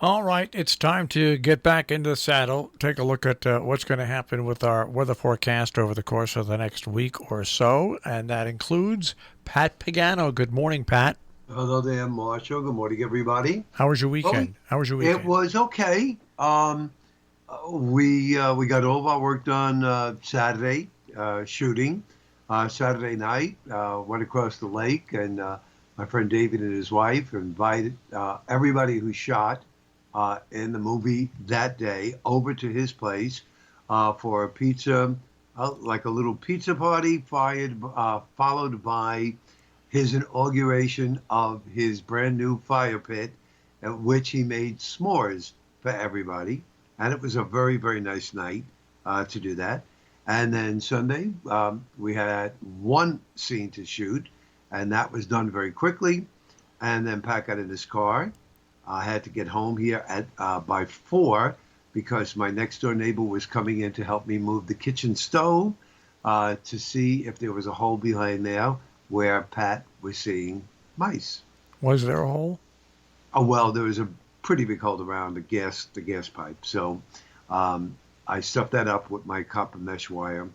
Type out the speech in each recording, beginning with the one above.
All right, it's time to get back into the saddle. Take a look at what's going to happen with our weather forecast over the course of the next week or so, and that includes Pat Pagano. Good morning, Pat. Hello there, Marshall. Good morning, everybody. How was your Well, weekend? How was your it weekend? was okay. We got all of our work done Saturday shooting. Saturday night, went across the lake, and my friend David and his wife invited everybody who shot in the movie that day over to his place for a pizza, like a little pizza party, followed by his inauguration of his brand new fire pit, at which he made s'mores for everybody. And it was a very, very nice night to do that. And then Sunday, we had one scene to shoot, and that was done very quickly. And then Pat got in his car. I had to get home here at by 4 because my next door neighbor was coming in to help me move the kitchen stove to see if there was a hole behind there where Pat was seeing mice. Was there a hole? Oh well, there was a pretty big hole around the gas pipe. So I stuffed that up with my copper mesh wire.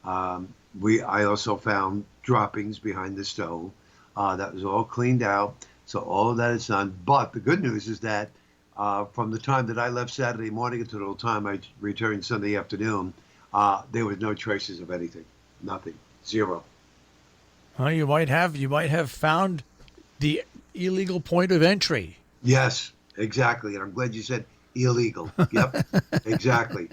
I also found droppings behind the stove. That was all cleaned out. So all of that is done. But the good news is that from the time that I left Saturday morning until the time I returned Sunday afternoon, there was no traces of anything. Nothing. Zero. Well, you might have found the illegal point of entry. Yes, exactly. And I'm glad you said illegal. Yep, exactly.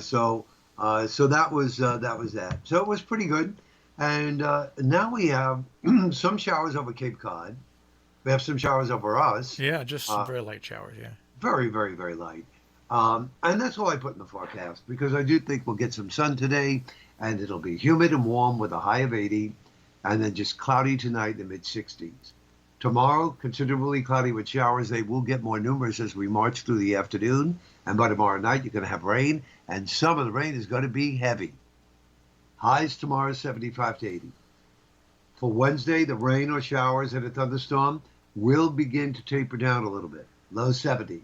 So that was that. So it was pretty good. And now we have some showers over Cape Cod. We have some showers over us. Yeah, just some Uh, very light showers. Yeah. very, very, very light. And that's all I put in the forecast because I do think we'll get some sun today, and it'll be humid and warm with a high of 80, and then just cloudy tonight in the mid 60s. Tomorrow, considerably cloudy with showers. They will get more numerous as we march through the afternoon. And by tomorrow night, you're going to have rain, and some of the rain is going to be heavy. Highs tomorrow 75 to 80. For Wednesday, the rain or showers and a thunderstorm will begin to taper down a little bit, low 70s.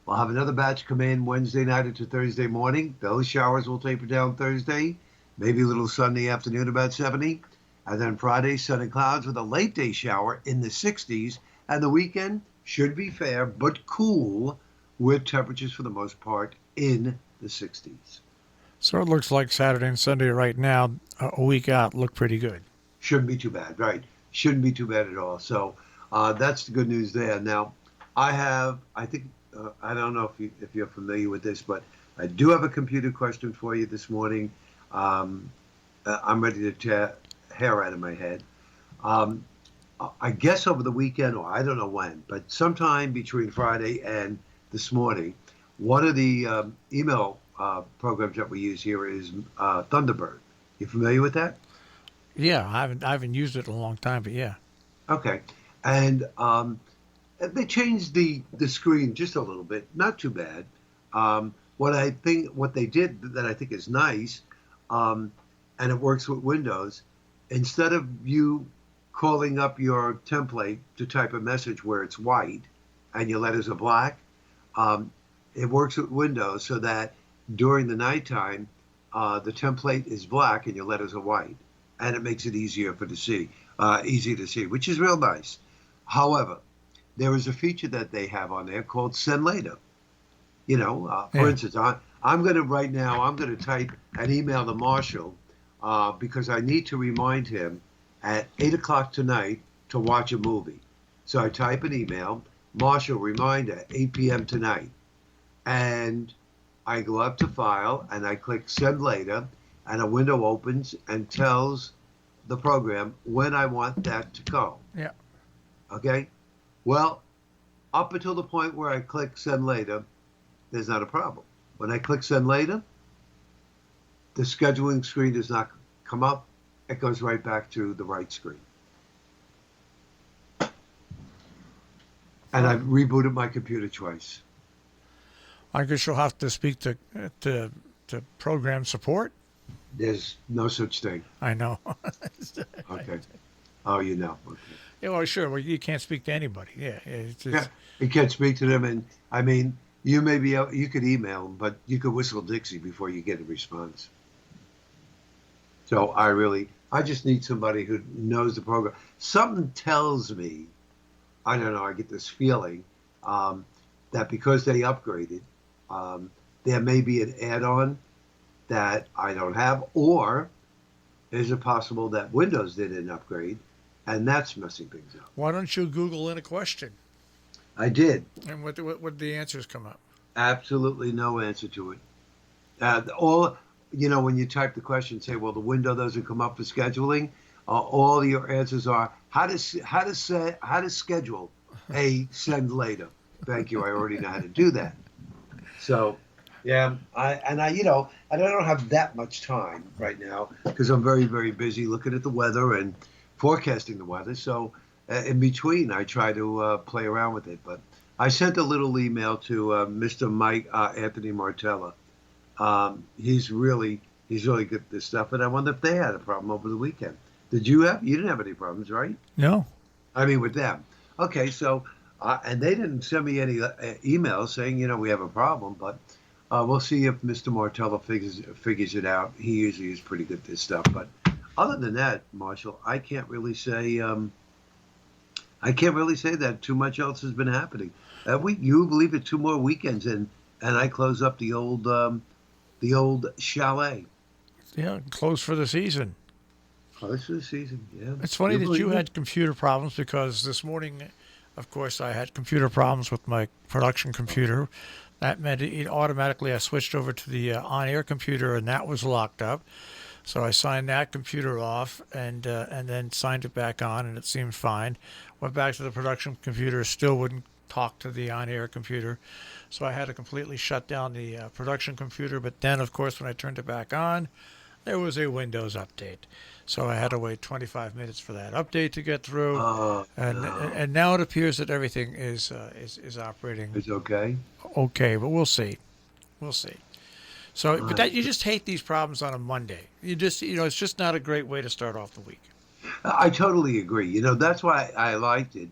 We'll have another batch come in Wednesday night into Thursday morning. Those showers will taper down Thursday, maybe a little Sunday afternoon about 70. And then Friday, sun and clouds with a late day shower in the 60s. And the weekend should be fair but cool with temperatures for the most part in the 60s. So it looks like Saturday and Sunday right now, a week out, look pretty good. Shouldn't be too bad, right? Shouldn't be too bad at all. So that's the good news there. Now, I think, I don't know if you're familiar with this, but I do have a computer question for you this morning. I'm ready to tear hair out of my head. Um, I guess over the weekend, or I don't know when, but sometime between Friday and this morning, one of the email programs that we use here is Thunderbird. You familiar with that? Yeah, I haven't used it in a long time, but yeah. Okay. And they changed the screen just a little bit, not too bad. What they did that I think is nice, and it works with Windows, instead of you calling up your template to type a message where it's white and your letters are black, it works with Windows so that during the nighttime, the template is black and your letters are white, and it makes it easy to see, which is real nice. However, there is a feature that they have on there called Send Later. For Yeah. instance, I'm going to right now, I'm going to type an email to Marshall because I need to remind him at 8 o'clock tonight to watch a movie. So I type an email, Marshall, reminder, 8 p.m. tonight. And I go up to File and I click Send Later, and a window opens and tells the program when I want that to go. Yeah. Okay? Well, up until the point where I click Send Later, there's not a problem. When I click Send Later, the scheduling screen does not come up. It goes right back to the right screen. And I've rebooted my computer twice. I guess you'll have to speak to program support. There's no such thing. I know. Okay. Oh, you know. Okay. Yeah, well, sure. Well, you can't speak to anybody. Yeah, it's Yeah, just, you can't speak to them, and I mean, you may be able, you could email them, but you could whistle Dixie before you get a response. So I just need somebody who knows the program. Something tells me, I don't know, I get this feeling um, that because they upgraded, um, there may be an add-on that I don't have, or is it possible that Windows did an upgrade, and that's messing things up? why don't you Google in a question, I did. and what the answers come up? Absolutely no answer to it. All when you type the question, say, "Well, the window doesn't come up for scheduling." All your answers are how to schedule a send later. Thank you. I already know how to do that. So, yeah, I don't have that much time right now because I'm very very busy looking at the weather and forecasting the weather. So, in between, I try to play around with it. But I sent a little email to Mr. Mike Anthony Martella. He's really good at this stuff, and I wonder if they had a problem over the weekend. You didn't have any problems, right? No. I mean, with them. Okay, so and they didn't send me any emails saying we have a problem, but we'll see if Mr. Martella figures it out. He usually is pretty good at this stuff, but other than that, Marshall, I can't really say that too much else has been happening. You believe it? 2 more weekends and I close up the old chalet. Yeah, closed for the season. Close for the season, yeah. It's funny that you believe it? had computer problems because this morning, of course, I had computer problems with my production computer. That meant I switched over to the on-air computer, and that was locked up. So I signed that computer off and then signed it back on, and it seemed fine. Went back to the production computer, still wouldn't talk to the on-air computer. So I had to completely shut down the production computer. But then, of course, when I turned it back on, there was a Windows update. So I had to wait 25 minutes for that update to get through. Oh, And no. and now it appears that everything is operating It's okay. okay, but we'll see. We'll see. So, but Uh, that you just hate these problems on a Monday. It's just not a great way to start off the week. I totally agree. That's why I liked it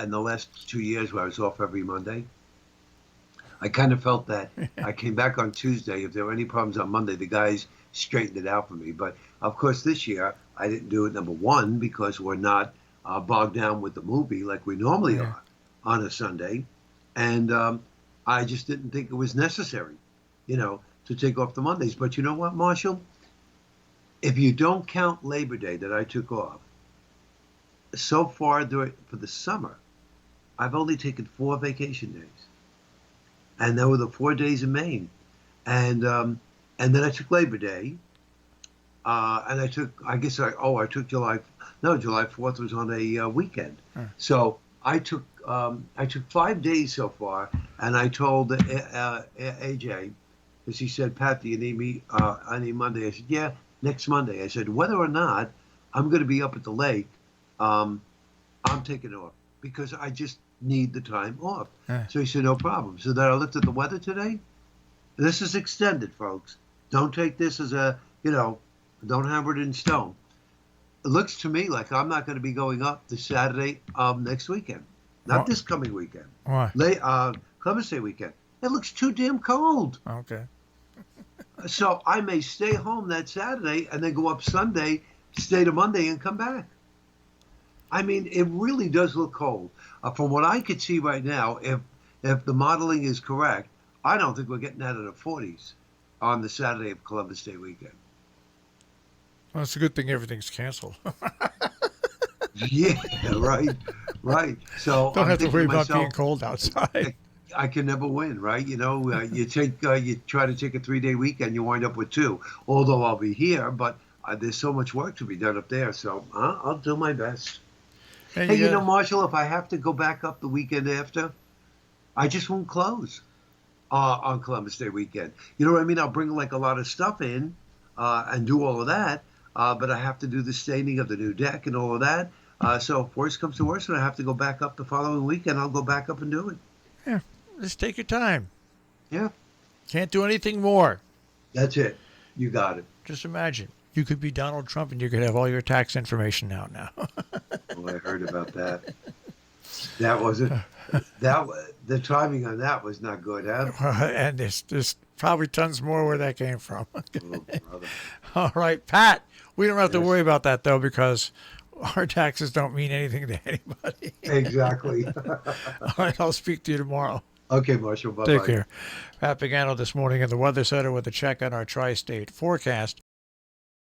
in the last 2 years where I was off every Monday. I kind of felt that I came back on Tuesday. If there were any problems on Monday, the guys straightened it out for me. But of course, this year I didn't do it. Number one, because we're not bogged down with the movie like we normally Yeah. are on a Sunday, and I just didn't think it was necessary, to take off the Mondays. But you know what, Marshall? If you don't count Labor Day that I took off, so far for the summer, I've only taken 4 vacation days, and there were the 4 days in Maine, and then I took Labor Day, and I took July 4th was on a weekend, Huh. so I took 5 days so far, and I told AJ, because he said, Pat, do you need me? I need Monday. I said, yeah, next Monday. I said, whether or not I'm going to be up at the lake, I'm taking off because I just need the time off. Huh. So he said, no problem. So then I looked at the weather today. This is extended, folks. Don't take this as don't hammer it in stone. It looks to me like I'm not going to be going up the Saturday next weekend, not What? this coming weekend, Why? Columbus Day weekend. It looks too damn cold. Okay. So I may stay home that Saturday and then go up Sunday, stay to Monday, and come back. I mean, it really does look cold. From what I could see right now, if the modeling is correct, I don't think we're getting out of the 40s on the Saturday of Columbus Day weekend. Well, it's a good thing everything's canceled. Yeah, right, right. So Don't I'm have to thinking worry to about myself, being cold outside. I can never win, right? You try to take a 3-day weekend, you wind up with 2. Although I'll be here, but there's so much work to be done up there, so I'll do my best. And Hey, you got Marshall, if I have to go back up the weekend after, I just won't close on Columbus Day weekend. You know what I mean? I'll bring like a lot of stuff in and do all of that, but I have to do the staining of the new deck and all of that. So if worst comes to worst, and I have to go back up the following weekend, I'll go back up and do it. yeah, just take your time. Yeah, Can't do anything more. that's it. You got it. Just imagine. you could be Donald Trump and you could have all your tax information out now. Oh, I heard about that. That wasn't the timing on that was not good, huh? And there's probably tons more where that came from. Oh, brother. All right, Pat. We don't have to Yes. worry about that though because our taxes don't mean anything to anybody. Exactly. All right, I'll speak to you tomorrow. Okay, Marshall. Bye-bye. Take care. Pat Pagano this morning in the Weather Center with a check on our tri-state forecast.